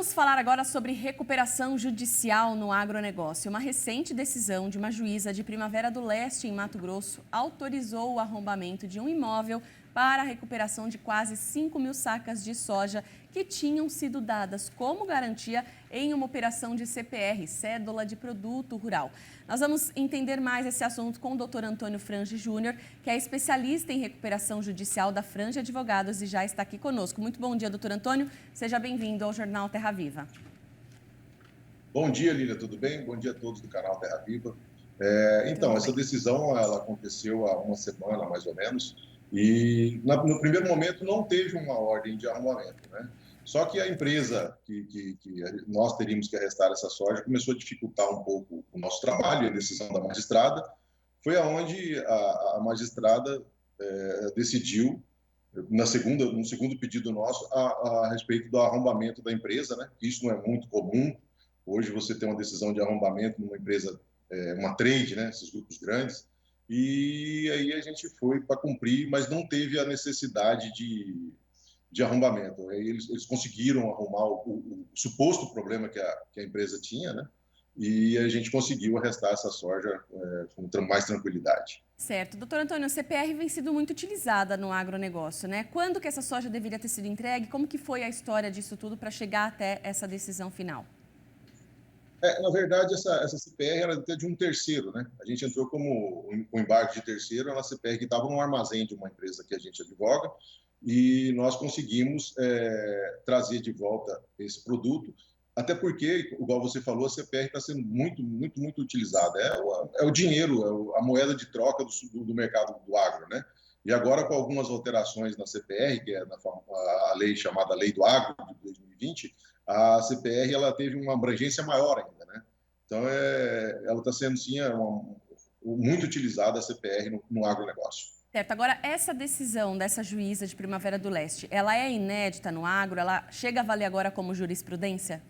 Vamos falar agora sobre recuperação judicial no agronegócio. Uma recente decisão de uma juíza de Primavera do Leste, em Mato Grosso, autorizou o arrombamento de um imóvel para a recuperação de quase 5.000 sacas de soja que tinham sido dadas como garantia em uma operação de CPR, Cédula de Produto Rural. Nós vamos entender mais esse assunto com o Dr. Antônio Frange Júnior, que é especialista em recuperação judicial da Frange Advogados e já está aqui conosco. Muito bom dia, doutor Antônio. Seja bem-vindo ao Jornal Terra Viva. Bom dia, Lília, tudo bem? Bom dia a todos do canal Terra Viva. Essa decisão ela aconteceu há uma semana, mais ou menos, e no primeiro momento não teve uma ordem de arrombamento, né? Só que a empresa que nós teríamos que arrestar essa soja começou a dificultar um pouco o nosso trabalho, a decisão da magistrada. Foi aonde a magistrada decidiu, no segundo pedido nosso, a respeito do arrombamento da empresa, né? Isso não é muito comum. Hoje você tem uma decisão de arrombamento numa empresa, uma trade, né? Esses grupos grandes. E aí a gente foi para cumprir, mas não teve a necessidade de arrombamento. Aí eles conseguiram arrumar o suposto problema que a empresa tinha, né? E a gente conseguiu arrestar essa soja com mais tranquilidade. Certo. Doutor Antônio, a CPR vem sendo muito utilizada no agronegócio, né? Quando que essa soja deveria ter sido entregue? Como que foi a história disso tudo para chegar até essa decisão final? Na verdade, essa CPR era até de um terceiro, né? A gente entrou como um embarque de terceiro, uma CPR que estava num armazém de uma empresa que a gente advoga, e nós conseguimos trazer de volta esse produto, até porque, igual você falou, a CPR está sendo muito, muito, muito utilizada. É o dinheiro, a moeda de troca do mercado do agro, né? E agora, com algumas alterações na CPR, que é a lei chamada Lei do Agro de 2020, a CPR ela teve uma abrangência maior ainda, né? Então, ela está sendo, sim, muito utilizada, a CPR, no agronegócio. Certo. Agora, essa decisão dessa juíza de Primavera do Leste, ela é inédita no agro? Ela chega a valer agora como jurisprudência?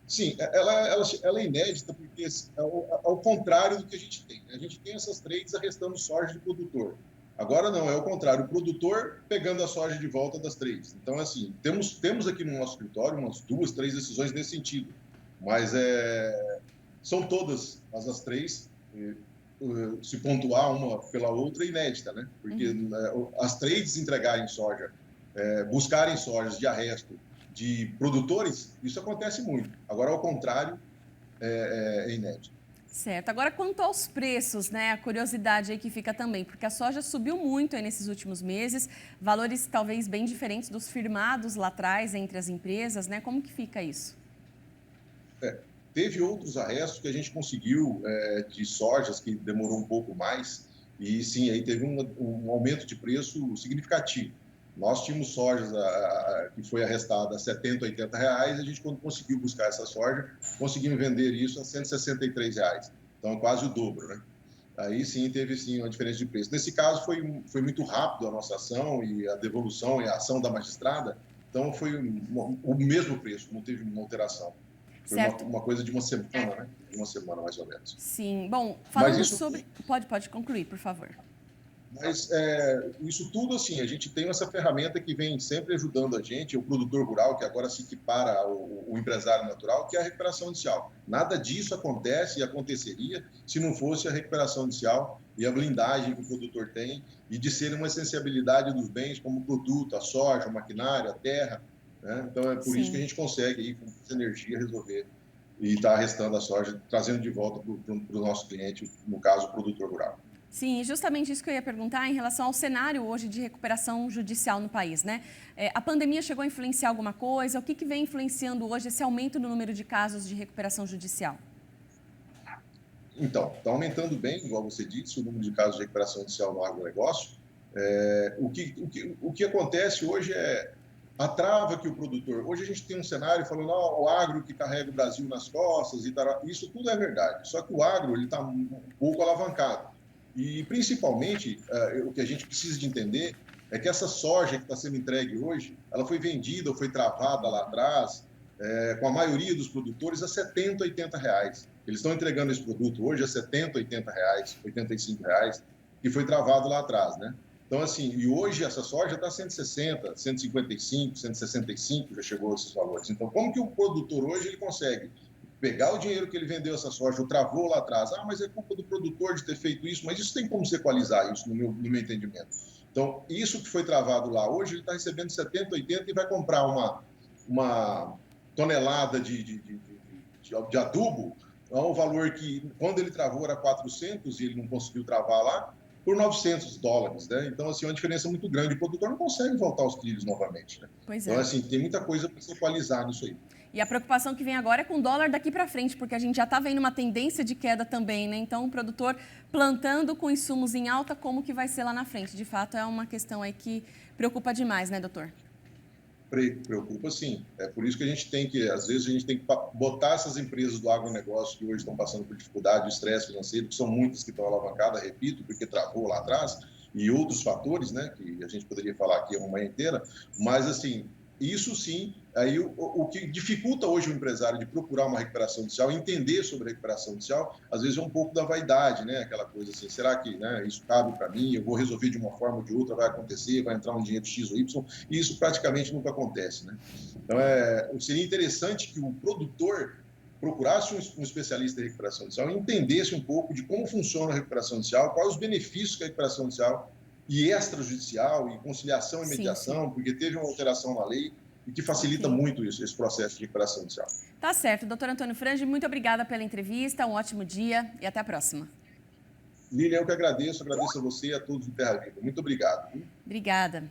Sim, ela é inédita porque, ao contrário do que a gente tem, né? A gente tem essas trades arrestando soja de produtor. Agora não, é o contrário, o produtor pegando a soja de volta das trades. Então, assim, temos aqui no nosso escritório umas 2, 3 decisões nesse sentido, mas são todas as três, se pontuar uma pela outra, inédita, né? Porque as trades entregarem soja, buscarem sojas de arresto de produtores, isso acontece muito. Agora, ao contrário, é inédito. Certo. Agora, quanto aos preços, né? A curiosidade aí que fica também, porque a soja subiu muito aí nesses últimos meses, valores talvez bem diferentes dos firmados lá atrás entre as empresas, né? Como que fica isso? Teve outros arrestos que a gente conseguiu de sojas que demorou um pouco mais, e sim, aí teve um aumento de preço significativo. Nós tínhamos sojas que foi arrestada a R$70, R$80, a gente, quando conseguiu buscar essa soja, conseguimos vender isso a R$163. Então, quase o dobro, né? Aí sim, teve sim uma diferença de preço. Nesse caso, foi muito rápido a nossa ação e a devolução e a ação da magistrada, então foi o mesmo preço, não teve uma alteração. Foi uma coisa de uma semana, né? De uma semana, mais ou menos. Sim. Bom, falando sobre... Pode concluir, por favor. Mas isso tudo, assim, a gente tem essa ferramenta que vem sempre ajudando a gente, o produtor rural, que agora se equipara ao empresário natural, que é a recuperação inicial. Nada disso acontece e aconteceria se não fosse a recuperação inicial e a blindagem que o produtor tem e de ser uma essenciabilidade dos bens como o produto, a soja, o maquinário, a terra, né? Então, é por isso que a gente consegue, aí, com essa energia, resolver e estar arrestando a soja, trazendo de volta para o nosso cliente, no caso, o produtor rural. Sim, justamente isso que eu ia perguntar em relação ao cenário hoje de recuperação judicial no país, né? A pandemia chegou a influenciar alguma coisa? O que vem influenciando hoje esse aumento no número de casos de recuperação judicial? Então, está aumentando bem, igual você disse, o número de casos de recuperação judicial no agronegócio. O que acontece hoje é a trava que o produtor... Hoje a gente tem um cenário falando, o agro que carrega o Brasil nas costas, e tal. Isso tudo é verdade. Só que o agro está um pouco alavancado. E, principalmente, o que a gente precisa de entender é que essa soja que está sendo entregue hoje, ela foi vendida ou foi travada lá atrás, com a maioria dos produtores, a R$70, R$80. Eles estão entregando esse produto hoje a R$70, R$80, R$85, que foi travado lá atrás, né? Então, assim, e hoje essa soja está 160, 155, 165, já chegou a esses valores. Então, como que o produtor hoje ele consegue pegar o dinheiro que ele vendeu essa soja, ou travou lá atrás? Ah, mas é culpa do produtor de ter feito isso, mas isso tem como se equalizar, isso no meu entendimento. Então, isso que foi travado lá hoje, ele está recebendo 70, 80 e vai comprar uma tonelada de adubo, a um valor que, quando ele travou, era 400 e ele não conseguiu travar lá, por $900, né? Então, assim, é uma diferença muito grande. O produtor não consegue voltar aos trilhos novamente, né? Pois Então, é. assim, tem muita coisa para se equalizar nisso aí. E a preocupação que vem agora é com o dólar daqui para frente, porque a gente já está vendo uma tendência de queda também, né? Então, o produtor plantando com insumos em alta, como que vai ser lá na frente? De fato, é uma questão aí que preocupa demais, né, doutor? Preocupa, sim. É por isso que a gente tem que, às vezes, a gente tem que botar essas empresas do agronegócio que hoje estão passando por dificuldade, estresse financeiro, que são muitas que estão alavancadas, repito, porque travou lá atrás, e outros fatores, né, que a gente poderia falar aqui uma manhã inteira, mas, assim, isso sim, aí o que dificulta hoje o empresário de procurar uma recuperação judicial, entender sobre a recuperação judicial, às vezes é um pouco da vaidade, né? Aquela coisa assim, será que, né, isso cabe para mim, eu vou resolver de uma forma ou de outra, vai acontecer, vai entrar um dinheiro X ou Y, e isso praticamente nunca acontece, né? Então, seria interessante que o produtor procurasse um especialista em recuperação judicial e entendesse um pouco de como funciona a recuperação judicial, quais os benefícios que a recuperação judicial e extrajudicial, e conciliação e mediação, sim. Porque teve uma alteração na lei e que facilita muito isso, esse processo de recuperação judicial. Tá certo. Doutor Antônio Frange, muito obrigada pela entrevista, um ótimo dia e até a próxima. Lilian, eu que agradeço a você e a todos do Terra Viva. Muito obrigado. Obrigada.